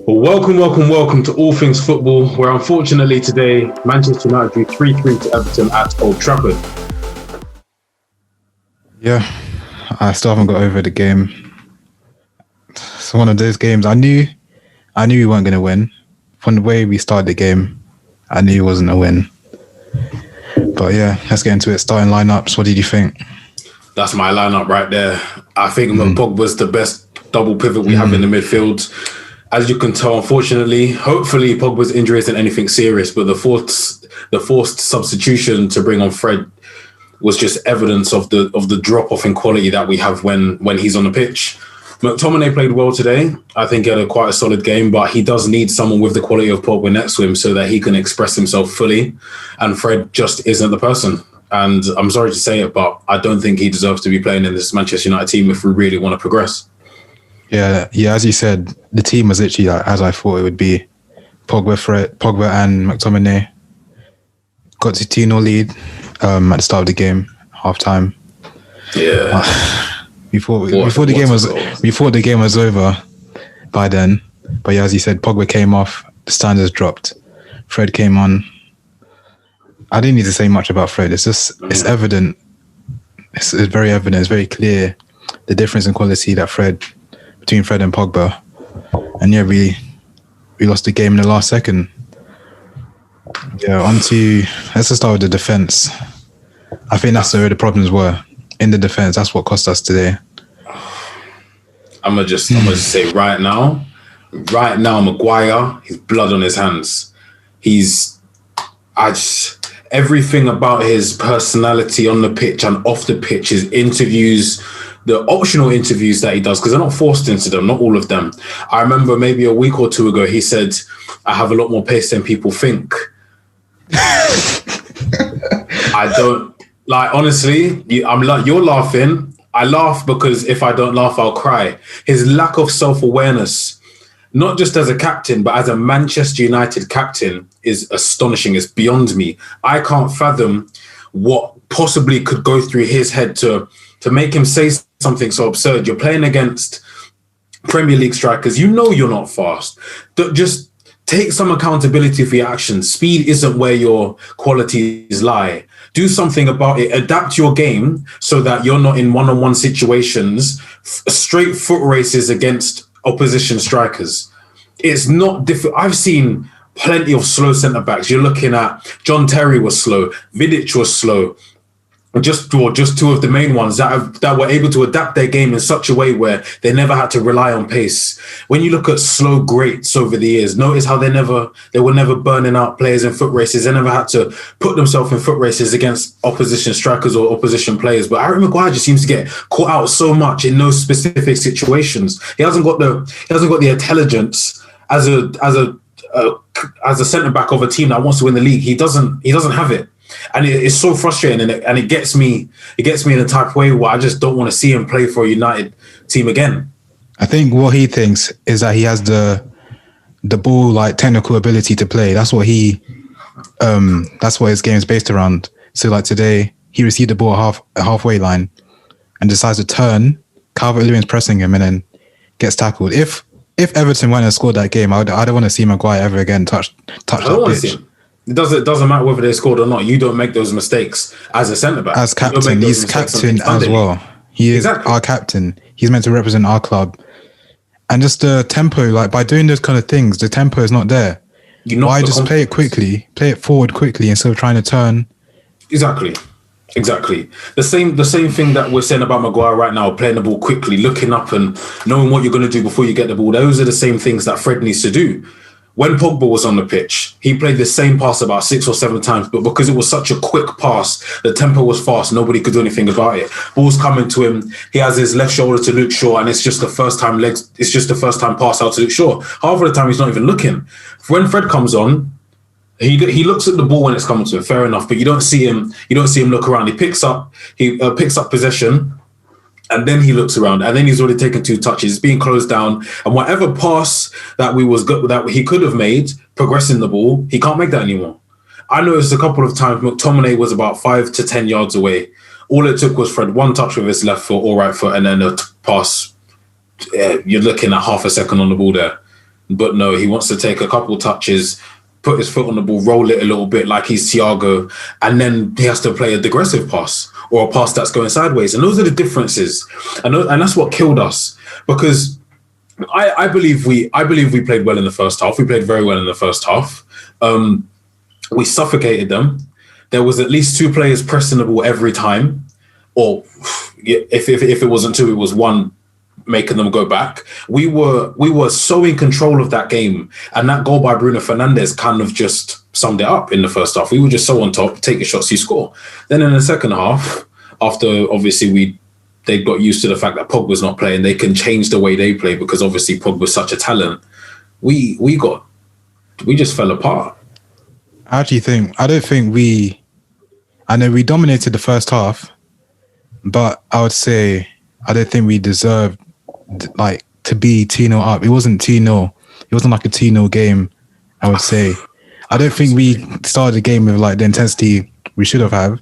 Well, welcome to All Things Football, where unfortunately today, Manchester United drew 3-3 to Everton at Old Trafford. Yeah, I still haven't got over the game. It's one of those games I knew we weren't going to win. From the way we started the game, I knew it wasn't a win. But yeah, let's get into it. Starting lineups, what did you think? That's my lineup right there. I think Pogba's the best double pivot we have in the midfield. As you can tell, unfortunately, hopefully Pogba's injury isn't anything serious, but the forced substitution to bring on Fred was just evidence of the drop off in quality that we have when he's on the pitch. McTominay played well today. I think he had quite a solid game, but he does need someone with the quality of Pogba next to him so that he can express himself fully. And Fred just isn't the person. And I'm sorry to say it, but I don't think he deserves to be playing in this Manchester United team if we really want to progress. Yeah. As you said, the team was literally as I thought it would be. Pogba and McTominay got to 2-0 lead at the start of the game, half time. Yeah. Before the game was over by then. But yeah, as you said, Pogba came off, the standards dropped. Fred came on. I didn't need to say much about Fred. It's evident. It's very evident. It's very clear the difference in quality between Fred and Pogba. And yeah, we lost the game in the last second. Yeah, let's just start with the defense. I think that's where the problems were. In the defense, that's what cost us today. I'm gonna just say right now, Maguire, he's blood on his hands. Everything about his personality on the pitch and off the pitch, his interviews, the optional interviews that he does, because they're not forced into them, not all of them. I remember maybe a week or two ago, he said, I have a lot more pace than people think. I don't, honestly, you're laughing. I laugh because if I don't laugh, I'll cry. His lack of self-awareness, not just as a captain, but as a Manchester United captain, is astonishing. It's beyond me. I can't fathom what possibly could go through his head to make him say something so absurd. You're playing against Premier League strikers. You know you're not fast. Just take some accountability for your actions. Speed isn't where your qualities lie. Do something about it. Adapt your game so that you're not in one-on-one situations, straight foot races against opposition strikers. It's not difficult. I've seen plenty of slow centre-backs. You're looking at John Terry was slow. Vidic was slow. Just two of the main ones that were able to adapt their game in such a way where they never had to rely on pace. When you look at slow greats over the years, notice how they were never burning out players in foot races. They never had to put themselves in foot races against opposition strikers or opposition players. But Harry Maguire just seems to get caught out so much in those specific situations. He hasn't got the intelligence as a centre back of a team that wants to win the league. He doesn't have it. And it's so frustrating, and it gets me in a type of way where I just don't want to see him play for a United team again. I think what he thinks is that he has the ball technical ability to play. That's what that's what his game is based around. So today he received the ball halfway line and decides to turn. Calvert-Lewin's pressing him and then gets tackled. If Everton went and scored that game, I don't want to see Maguire ever again touch that pitch. It doesn't matter whether they scored or not. You don't make those mistakes as a centre-back. As captain, he's captain as well. He is our captain. He's meant to represent our club. And just the tempo, by doing those kind of things, the tempo is not there. Why just play it quickly, play it forward quickly instead of trying to turn? Exactly. The same thing that we're saying about Maguire right now, playing the ball quickly, looking up and knowing what you're going to do before you get the ball. Those are the same things that Fred needs to do. When Pogba was on the pitch, he played the same pass about 6 or 7 times, but because it was such a quick pass, the tempo was fast, nobody could do anything about it. Ball's coming to him, he has his left shoulder to Luke Shaw, and it's just the first time pass out to Luke Shaw. Half of the time he's not even looking. When Fred comes on, he looks at the ball when it's coming to him, fair enough, but you don't see him look around. He picks up possession, and then he looks around, and then he's already taken 2 touches. It's being closed down, and whatever pass that he could have made, progressing the ball, he can't make that anymore. I noticed a couple of times McTominay was about 5 to 10 yards away. All it took was Fred one touch with his left foot or right foot, and then a pass. You're looking at half a second on the ball there. But no, he wants to take a couple touches, put his foot on the ball, roll it a little bit like he's Thiago, and then he has to play a digressive pass or a pass that's going sideways. And those are the differences. And that's what killed us, because I believe we played well in the first half. We played very well in the first half. We suffocated them. There was at least 2 players pressing the ball every time, or if it wasn't 2, it was 1 making them go back. We were so in control of that game, and that goal by Bruno Fernandes kind of just summed it up in the first half. We were just so on top, take your shots, you score. Then in the second half, after obviously they got used to the fact that Pogba's not playing, they can change the way they play because obviously Pogba's such a talent. We just fell apart. I know we dominated the first half, but I would say I don't think we deserved like to be 2-0 up. It wasn't 2-0. It wasn't like a 2-0 game, I would say. I don't think we started the game with like the intensity we should have had.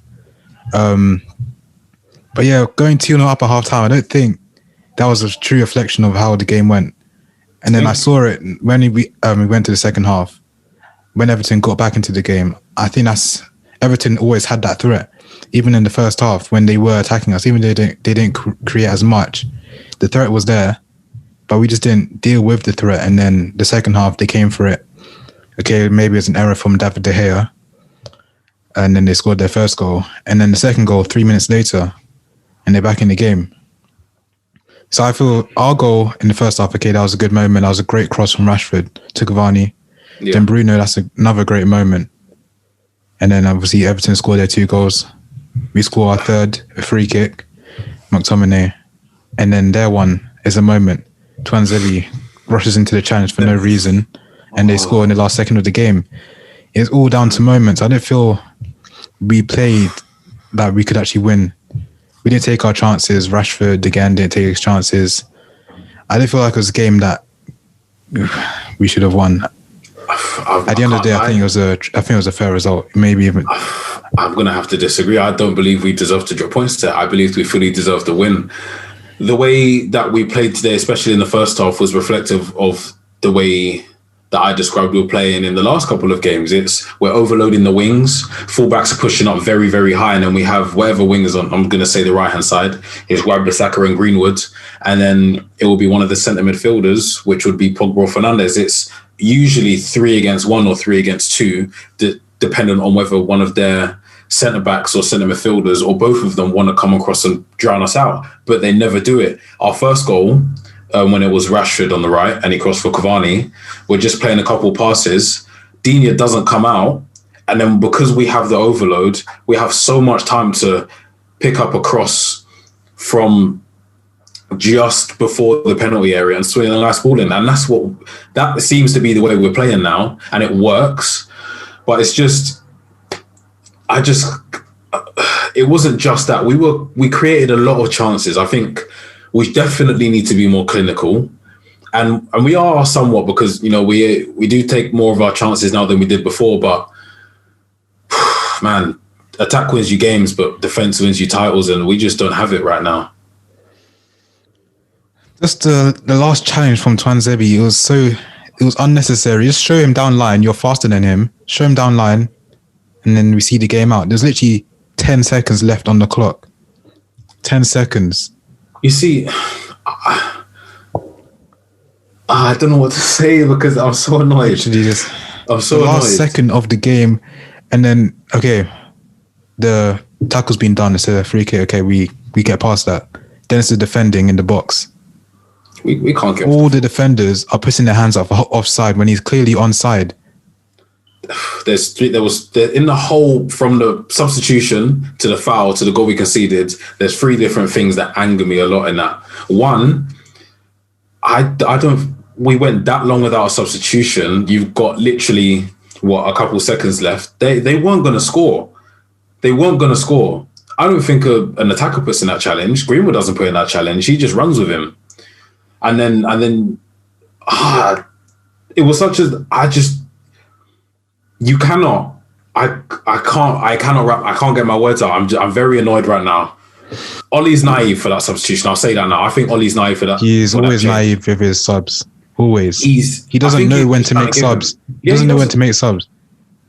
But yeah, going 2-0 up at half time, I don't think that was a true reflection of how the game went. And then I saw it when we went to the second half, when Everton got back into the game. I think Everton always had that threat, even in the first half when they were attacking us. Even though they didn't create as much, the threat was there, but we just didn't deal with the threat. And then the second half, they came for it. Okay, maybe it's an error from David De Gea, and then they scored their first goal, and then the second goal 3 minutes later, and they're back in the game. So I feel our goal in the first half, okay, that was a good moment. That was a great cross from Rashford to Cavani. Yeah. Then Bruno, that's another great moment. And then obviously Everton scored their 2 goals. We score our third, a free kick, McTominay. And then their one is a moment. Twanzeli rushes into the challenge for no reason, and they score in the last second of the game. It's all down to moments. I don't feel we played that we could actually win. We didn't take our chances. Rashford, again, didn't take his chances. I didn't feel like it was a game that we should have won. At the end of the day, I think it was a fair result. Maybe even. I'm going to have to disagree. I don't believe we deserve to drop points there. I believe we fully deserve to win. The way that we played today, especially in the first half, was reflective of the way that I described we were playing in the last couple of games. We're overloading the wings. Fullbacks are pushing up very, very high, and then we have whatever wingers on. I'm going to say the right-hand side is Wan-Bissaka and Greenwood, and then it will be one of the centre midfielders, which would be Pogba or Fernandes. It's usually 3 against 1 or 3 against 2, depending on whether one of their centre backs or centre midfielders or both of them want to come across and drown us out, but they never do it. Our first goal, when it was Rashford on the right and he crossed for Cavani, we're just playing a couple passes. Digne doesn't come out, and then because we have the overload, we have so much time to pick up a cross from just before the penalty area and swing a nice ball in. And that seems to be the way we're playing now, and it works. But it's just, it wasn't just that. We created a lot of chances. I think we definitely need to be more clinical, and we are somewhat, because we do take more of our chances now than we did before. But man, attack wins you games, but defense wins you titles, and we just don't have it right now. Just the last challenge from Twanzebe, it was unnecessary. Just show him down line. You're faster than him. Show him down line, and then we see the game out. There's literally 10 seconds left on the clock. 10 seconds. You see, I don't know what to say because I'm so annoyed. I'm so annoyed. Last second of the game, and then the tackle's been done. It's a free kick. Okay, we get past that. Then it's the defending in the box. We can't get. All the defenders are putting their hands up offside when he's clearly onside. There was in the whole, from the substitution to the foul to the goal we conceded, there's 3 different things that anger me a lot in that. One, we went that long without a substitution. You've got literally a couple seconds left. They weren't going to score. They weren't going to score. I don't think an attacker puts in that challenge. Greenwood doesn't put in that challenge. He just runs with him. And then it was such as you cannot. I can't get my words out. I'm very annoyed right now. Ollie's naive for that substitution. I'll say that now. I think Ollie's naive for that. He is always naive with his subs. Always. He doesn't know when to make subs. He doesn't know when to make subs.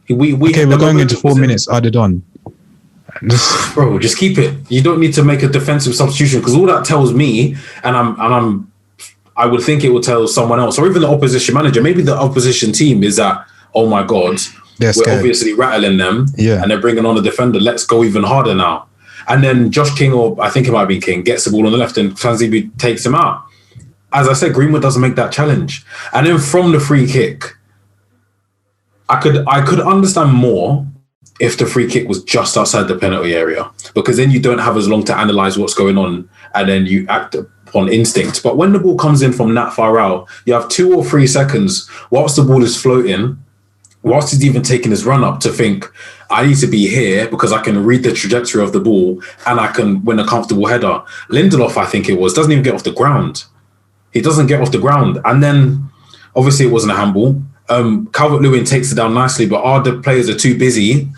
We're going into 4 minutes added on. Bro, just keep it. You don't need to make a defensive substitution, because all that tells me, I would think it would tell someone else, or even the opposition manager. Maybe the opposition team is that, oh my God, we're obviously rattling them, and they're bringing on a defender. Let's go even harder now. And then Josh King, or I think it might be King, gets the ball on the left, and Tanzibi takes him out. As I said, Greenwood doesn't make that challenge. And then from the free kick, I could understand more if the free kick was just outside the penalty area, because then you don't have as long to analyse what's going on, and then you act upon instinct. But when the ball comes in from that far out, you have 2 or 3 seconds whilst the ball is floating, whilst he's even taking his run up, to think, I need to be here because I can read the trajectory of the ball and I can win a comfortable header. Lindelof, I think it was, doesn't even get off the ground. He doesn't get off the ground. And then, obviously, it wasn't a handball. Calvert-Lewin takes it down nicely, but the players are too busy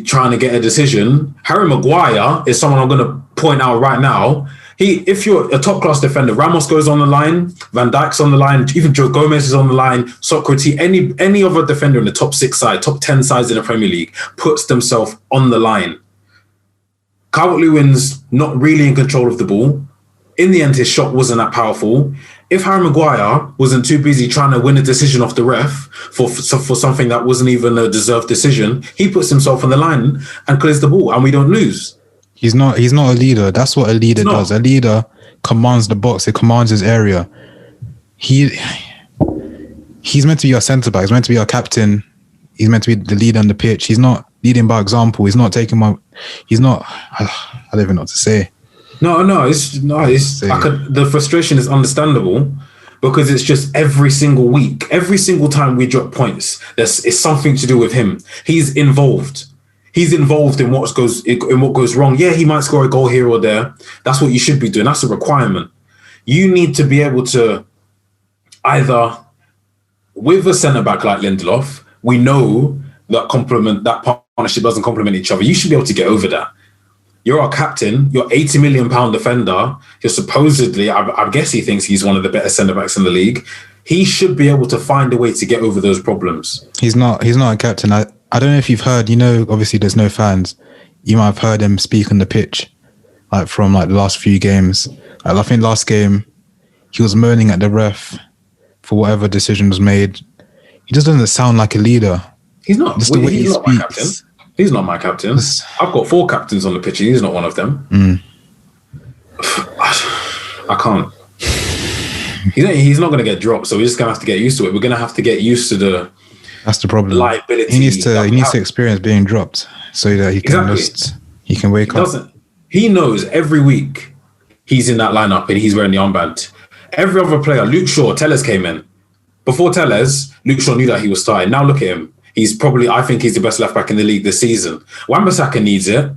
trying to get a decision. Harry Maguire is someone I'm going to point out right now. If you're a top-class defender, Ramos goes on the line, Van Dijk's on the line, even Joe Gomez is on the line, Socrates, any other defender in the top 6 side, top 10 sides in the Premier League puts themselves on the line. Calvert-Lewin's not really in control of the ball. In the end, his shot wasn't that powerful. If Harry Maguire wasn't too busy trying to win a decision off the ref for something that wasn't even a deserved decision, he puts himself on the line and clears the ball, and we don't lose. He's not a leader. That's what a leader does. A leader commands the box. He commands his area. He's meant to be our centre back. He's meant to be our captain. He's meant to be the leader on the pitch. He's not leading by example. He's not taking I don't even know what to say. The frustration is understandable, because it's just every single week, every single time we drop points, it's something to do with him. He's involved. He's involved in what goes wrong. Yeah, he might score a goal here or there. That's what you should be doing. That's a requirement. You need to be able to either, with a centre-back like Lindelof, we know that partnership doesn't complement each other. You should be able to get over that. You're our captain. You're £80 million defender. You're supposedly, I guess he thinks he's one of the better centre-backs in the league. He should be able to find a way to get over those problems. He's not a captain. I don't know if you've heard, obviously there's no fans. You might have heard him speak on the pitch, from the last few games. I think last game, he was moaning at the ref for whatever decision was made. He just doesn't sound like a leader. He's not. Just the way he speaks. He's not my captain. I've got 4 captains on the pitch, and he's not one of them. I can't. He's not going to get dropped, so we're just going to have to get used to it. We're going to have to get used to that's the problem. Liability. He needs to experience being dropped so that he can wake up. He knows every week he's in that lineup and he's wearing the armband. Every other player, Luke Shaw, Tellez came in. Before Tellez, Luke Shaw knew that he was starting. Now look at him. I think he's the best left back in the league this season. Wan-Bissaka needs it.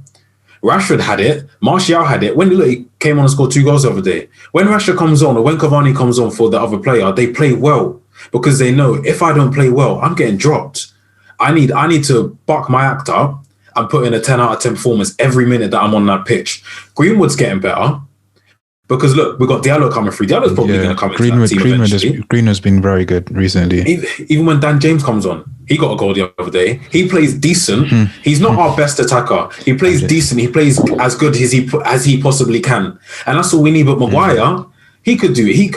Rashford had it. Martial had it. When he came on and scored 2 goals the other day. When Rashford comes on, or when Cavani comes on for the other player, they play well, because they know if I don't play well, I'm getting dropped. I need to buck my act up and put in a 10 out of 10 performance every minute that I'm on that pitch. Greenwood's getting better, because look, we've got Diallo coming through. Diallo's probably going to come into that team eventually. Greenwood's been very good recently. Even when Dan James comes on, he got a goal the other day. He plays decent. He's not our best attacker. He plays decent. He plays as good as he possibly can, and that's all we need. But Maguire, he could do it. He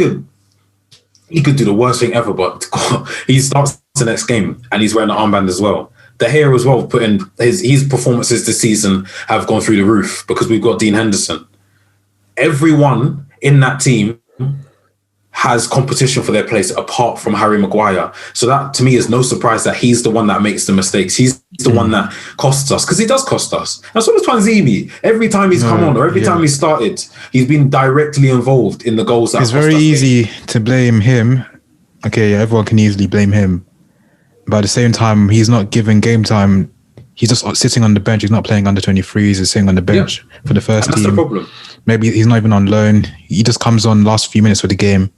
could do the worst thing ever, but he starts the next game and he's wearing an armband as well. De Gea as well, put in his performances this season have gone through the roof, because we've got Dean Henderson. Everyone in that team has competition for their place apart from Harry Maguire. So that, to me, is no surprise that he's the one that makes the mistakes. He's the one that costs us, because he does cost us. And so does Twanzebe. Every time he's come on, or every time he started, he's been directly involved in the goals that it's very easy to blame him. Okay, everyone can easily blame him. But at the same time, he's not given game time. He's just sitting on the bench. He's not playing under 23s. He's sitting on the bench for the first team. That's the problem. Maybe he's not even on loan. He just comes on last few minutes of the game.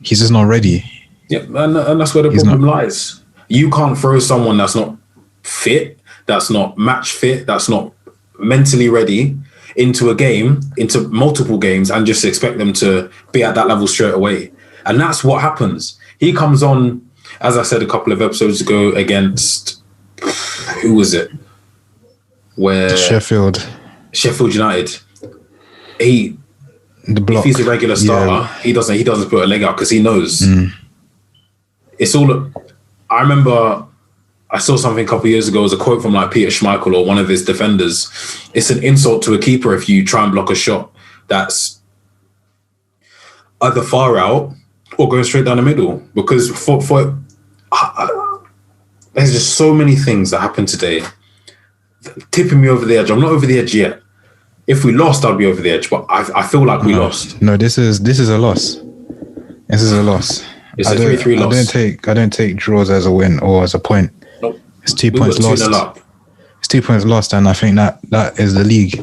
He's just not ready. Yeah, and that's where the problem lies. You can't throw someone that's not fit, that's not match fit, that's not mentally ready into a game, into multiple games, and just expect them to be at that level straight away. And that's what happens. He comes on, as I said a couple of episodes ago, against, who was it? Where Sheffield United. If he's a regular starter, he doesn't put a leg out because he knows. It's all. I remember I saw something a couple of years ago. It was a quote from like Peter Schmeichel or one of his defenders. It's an insult to a keeper if you try and block a shot that's either far out or going straight down the middle. Because there's just so many things that happen today, tipping me over the edge. I'm not over the edge yet. If we lost, I'd be over the edge. But I feel like we lost. No, this is a loss. This is a loss. It's a 3-3 loss. I don't take draws as a win or as a point. Nope. It's 2 points lost. It's 2 points lost, and I think that is the league.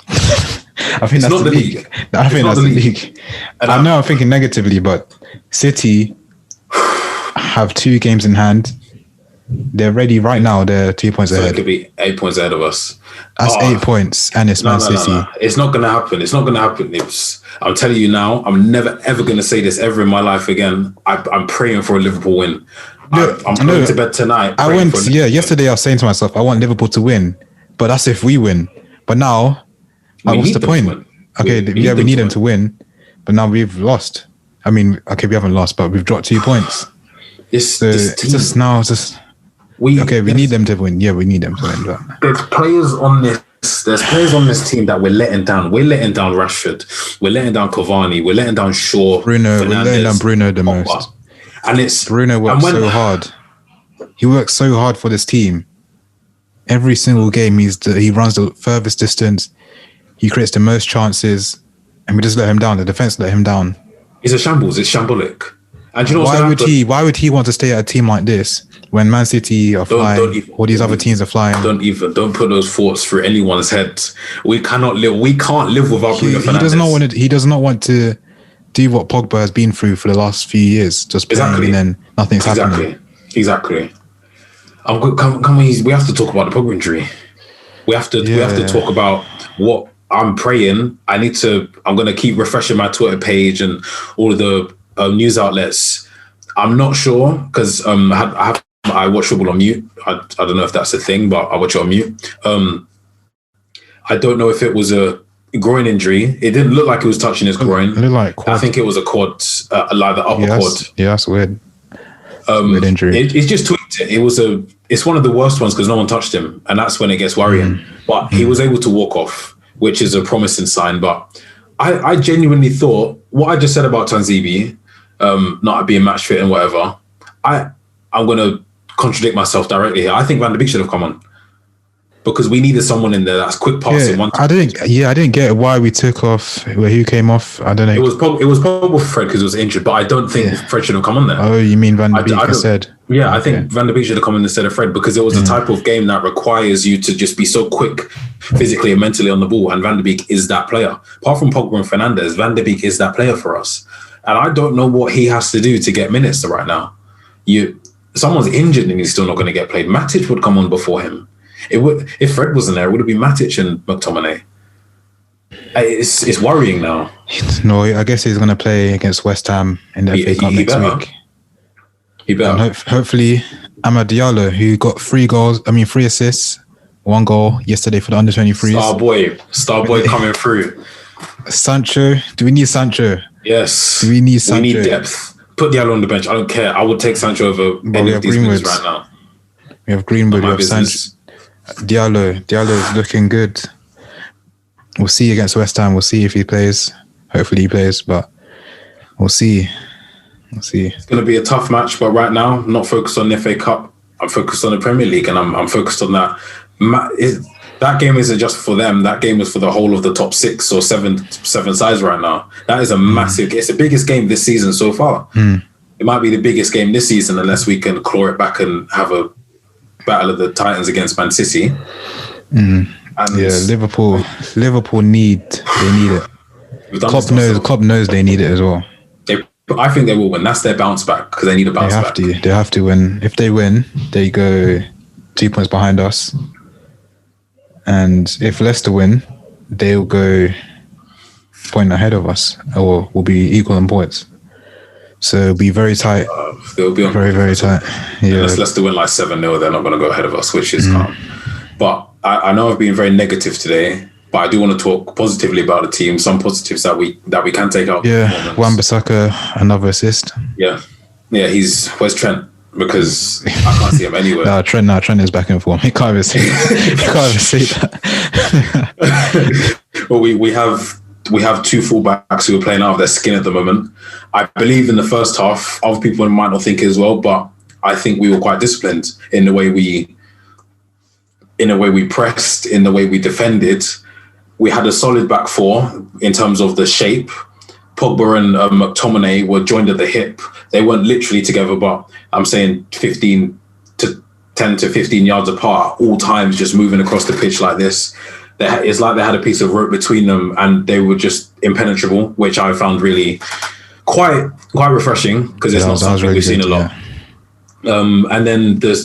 I think that's the league. I think that's the league. And I know I'm thinking negatively, but City have 2 games in hand. They're ready right now. They're 2 points ahead. It could be 8 points ahead of us. That's 8 points, and it's Man City. No. It's not going to happen. It's not going to happen. I'm telling you now, I'm never, ever going to say this ever in my life again. I'm praying for a Liverpool win. I'm going to bed tonight. Yesterday I was saying to myself, I want Liverpool to win, but that's if we win. But now, what's the point? Okay, we need them to win, but now we've lost. I mean, okay, we haven't lost, but we've dropped 2 points. We need them to win. Yeah, we need them to win. But there's players on this team that we're letting down. We're letting down Rashford. We're letting down Cavani. We're letting down Shaw. We're letting down Bruno the most. And it's Bruno works so hard. He works so hard for this team. Every single game, he runs the furthest distance. He creates the most chances, and we just let him down. The defense let him down. He's a shambles. It's shambolic. And you know why would he want to stay at a team like this when Man City are flying, all these other teams are flying? Don't put those thoughts through anyone's head. We can't live without Bruno Fernandes. He does not want to do what Pogba has been through for the last few years, just playing and then nothing's happening. Exactly. We have to talk about the Pogba injury. We have to talk about what I'm praying. I'm going to keep refreshing my Twitter page and all of the news outlets. I'm not sure because I watch football on mute. I don't know if that's a thing, but I watch it on mute. I don't know if it was a groin injury. It didn't look like it was touching his groin. It looked like quad. I think it was a quad, like the upper quad. Yeah, that's weird. Weird injury. It's just tweaked it. It's one of the worst ones because no one touched him, and that's when it gets worrying. But he was able to walk off, which is a promising sign. But I genuinely thought what I just said about Tanzibi, not being match fit and whatever. I'm going to contradict myself directly here. I think Van de Beek should have come on because we needed someone in there that's quick passing. I didn't get why we took off. Who came off? I don't know. It was probably Fred because he was injured, but I don't think Fred should have come on there. Oh, you mean Van de Beek instead? Yeah, I think Van de Beek should have come in instead of Fred because it was a type of game that requires you to just be so quick physically and mentally on the ball, and Van de Beek is that player. Apart from Pogba and Fernandes, Van de Beek is that player for us. And I don't know what he has to do to get minutes right now. Someone's injured and he's still not going to get played. Matic would come on before him. If Fred wasn't there, it would have been Matic and McTominay. It's worrying now. No, I guess he's going to play against West Ham in the FA Cup next week. He better. And hopefully, Amad Diallo, who got 3 assists, 1 goal yesterday for the under-23s. Star boy coming through. Sancho, do we need Sancho? Yes. Do we need Sancho? We need depth. Put Diallo on the bench. I don't care. I would take Sancho over any of these moves right now. We have Greenwood, we have Sancho. Diallo is looking good. We'll see against West Ham. We'll see if he plays. Hopefully he plays, but we'll see. It's going to be a tough match, but right now, I'm not focused on the FA Cup. I'm focused on the Premier League, and I'm focused on that. That game isn't just for them. That game is for the whole of the top 6 or 7 sides right now. That is a massive. It's the biggest game this season so far. It might be the biggest game this season unless we can claw it back and have a battle of the Titans against Man City. And Liverpool need it. Klopp knows they need it as well. I think they will win. That's their bounce back because they need a bounce back. They have to win. If they win, they go 2 points behind us. And if Leicester win, they'll go point ahead of us, or will be equal in points. So it'll be very tight. They'll be on very, very tight. Yeah. Unless Leicester win like 7-0, they're not going to go ahead of us, which is calm. But I know I've been very negative today, but I do want to talk positively about the team. Some positives that we can take out. Yeah, Wan-Bissaka, another assist. Yeah. Where's Trent? Because I can't see him anywhere. Trent is back in form. He can't even say that. Well, we have two fullbacks who are playing out of their skin at the moment. I believe in the first half, other people might not think it as well, but I think we were quite disciplined in the way we pressed, in the way we defended. We had a solid back four in terms of the shape. Pogba and McTominay were joined at the hip. They weren't literally together, but I'm saying 10 to 15 yards apart, all times just moving across the pitch like this. It's like they had a piece of rope between them and they were just impenetrable, which I found really quite refreshing because it's not something we've seen a lot. And then the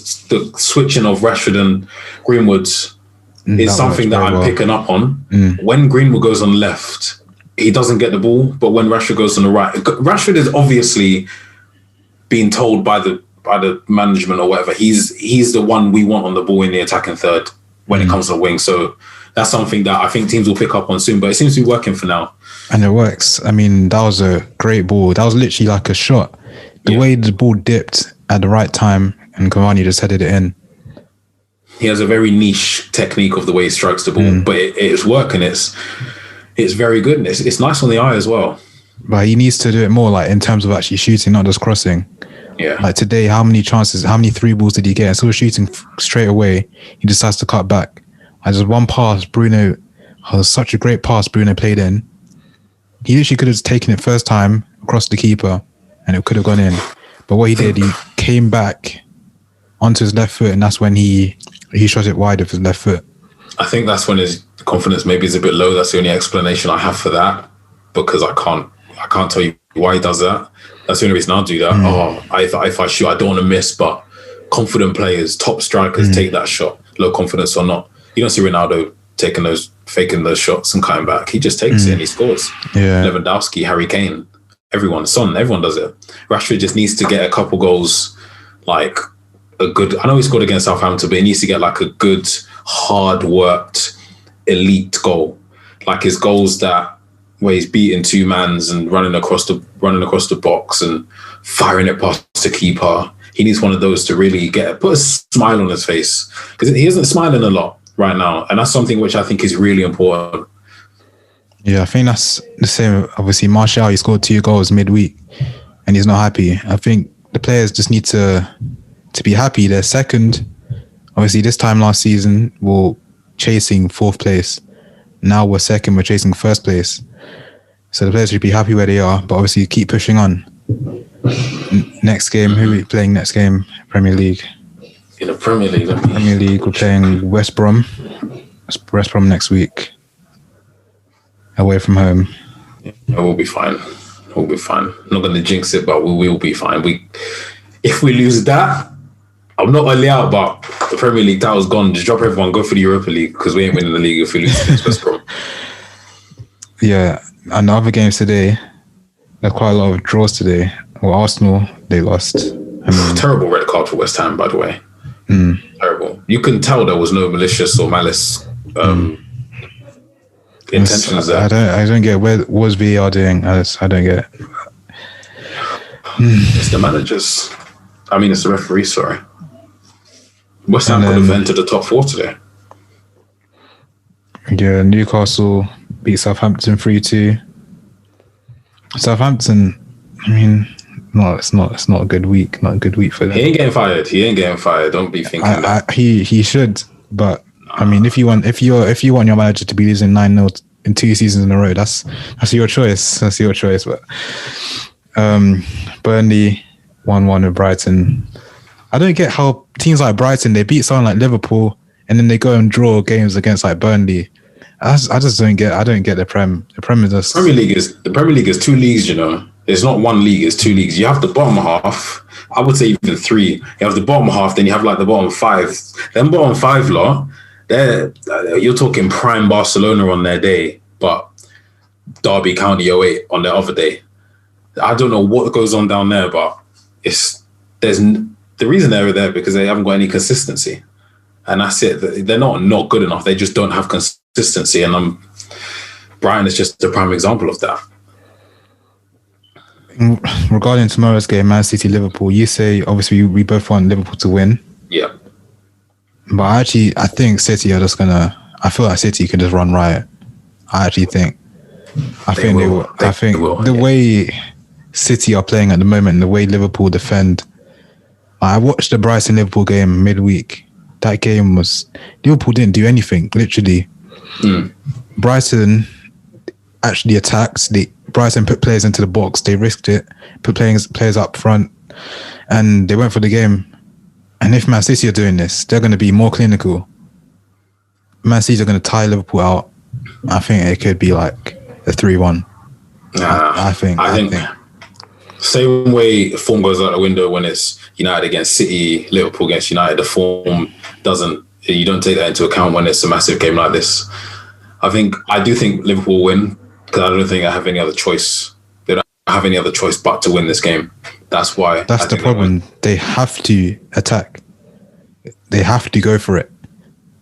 switching of Rashford and Greenwood is something that I'm picking up on. When Greenwood goes on the left, he doesn't get the ball, but when Rashford goes on the right, Rashford is obviously being told by the management or whatever, he's the one we want on the ball in the attacking third when it comes to the wing. So that's something that I think teams will pick up on soon, but it seems to be working for now. And it works. I mean, that was a great ball. That was literally like a shot. The way the ball dipped at the right time and Cavani just headed it in. He has a very niche technique of the way he strikes the ball, but it's working. It's very good. And it's nice on the eye as well. But he needs to do it more, like in terms of actually shooting, not just crossing. Yeah. Like today, how many 3 balls did he get? Instead of shooting straight away, he just has to cut back. Just one pass, Bruno, was such a great pass Bruno played in. He literally could have just taken it first time across the keeper and it could have gone in. But what he did, he came back onto his left foot and that's when he shot it wide with his left foot. I think that's when his confidence maybe is a bit low. That's the only explanation I have for that, because I can't tell you why he does that. That's the only reason I'll do that. If I shoot, I don't want to miss, but confident players, top strikers take that shot, low confidence or not. You don't see Ronaldo faking those shots and cutting back. He just takes it and he scores. Yeah. Lewandowski, Harry Kane, everyone does it. Rashford just needs to get a couple goals, like a good, I know he scored against Southampton, but he needs to get like a good, hard worked, elite goal. Like his goals where he's beating two mans and running across the box and firing it past the keeper. He needs one of those to really put a smile on his face, because he isn't smiling a lot right now, and that's something which I think is really important. Yeah, I think that's the same. Obviously, Martial, he scored 2 goals midweek, and he's not happy. I think the players just need to be happy. They're second. Obviously, this time last season, we're chasing 4th place. Now we're second. We're chasing 1st place. So the players should be happy where they are, but obviously keep pushing on. Next game, who are we playing next game? Premier League. In the Premier League, we're playing West Brom. West Brom next week. Away from home. Yeah, we'll be fine. I'm not going to jinx it, but we will be fine. If we lose that, I'm not only out, but the Premier League title's gone. Just drop everyone, go for the Europa League, because we ain't winning the league if we lose against West Brom. Yeah, and the other games today, there's quite a lot of draws today. Well, Arsenal, they lost. Terrible red card for West Ham, by the way. Terrible. You can tell there was no malicious or malice intentions there. I don't get where was VAR doing. I don't get it. It's the managers. I mean, it's the referee. Sorry. West Ham could have entered the top 4 today. Yeah, Newcastle beat Southampton 3-2. Southampton, I mean, no, it's not a good week. Not a good week for them. He ain't getting fired. Don't be thinking that. He should, but I mean, if you want your manager to be losing 9-0 in 2 seasons in a row, that's your choice. That's your choice. But Burnley 1-1 with Brighton. I don't get how teams like Brighton, they beat someone like Liverpool and then they go and draw games against like Burnley. I just don't get. I don't get the Prem. The Prem is just the Premier League is 2 leagues. You know, it's not 1 league. It's 2 leagues. You have the bottom half. I would say even 3. You have the bottom half. Then you have like the bottom 5. Then bottom 5 lot. You're talking prime Barcelona on their day, but Derby County 08 on their other day. I don't know what goes on down there, but the reason they're there because they haven't got any consistency, and that's it. They're not good enough. They just don't have consistency, and Brighton is just a prime example of that. Regarding tomorrow's game, Man City Liverpool, you say obviously we both want Liverpool to win. Yeah, but I think City are just gonna. I feel like City can just run riot. I think they will. The way City are playing at the moment, and the way Liverpool defend. I watched the Brighton Liverpool game midweek. That game was Liverpool didn't do anything. Literally, Brighton actually attacked. Brighton put players into the box. They risked it. Put players up front, and they went for the game. And if Man City are doing this, they're going to be more clinical. Man City are going to tie Liverpool out. I think it could be like a 3-1. I think. Same way form goes out the window when it's United against City, Liverpool against United. The form you don't take that into account when it's a massive game like this. I do think Liverpool will win because I don't think I have any other choice. They don't have any other choice but to win this game. That's why. That's the problem. They have to attack. They have to go for it.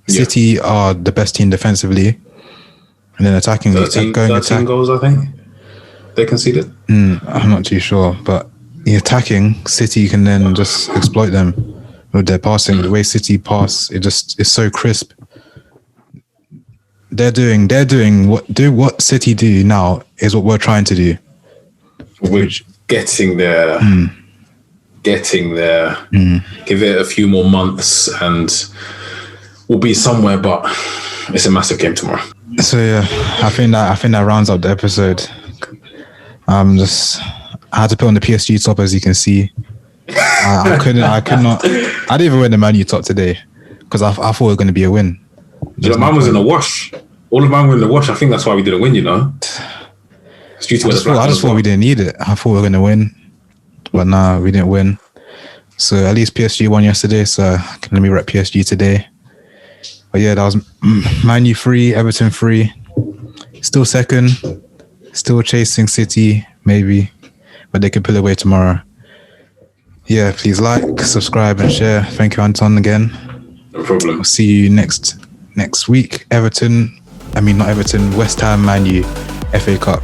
Yeah. City are the best team defensively, and then attacking. 13 goals, I think they conceded. I'm not too sure, but the attacking City can then just exploit them with their passing. The way City pass, it's so crisp. They're doing what City do now is what we're trying to do. We're getting there. Give it a few more months and we'll be somewhere, but it's a massive game tomorrow. So yeah, I think that rounds up the episode. I had to put on the PSG top, as you can see. I could not. I didn't even win the Man U top today because I thought it was going to be a win. Mine was in the wash. All of mine were in the wash. I think that's why we didn't win. It's due to I just thought we didn't need it. I thought we were going to win, but nah, we didn't win. So at least PSG won yesterday. So let me rep PSG today. But yeah, that was Man U 3, Everton 3. Still second. Still chasing City, maybe. But they could pull away tomorrow. Yeah, please like, subscribe and share. Thank you, Anton, again. No problem. I'll see you next week. West Ham, Man U, FA Cup.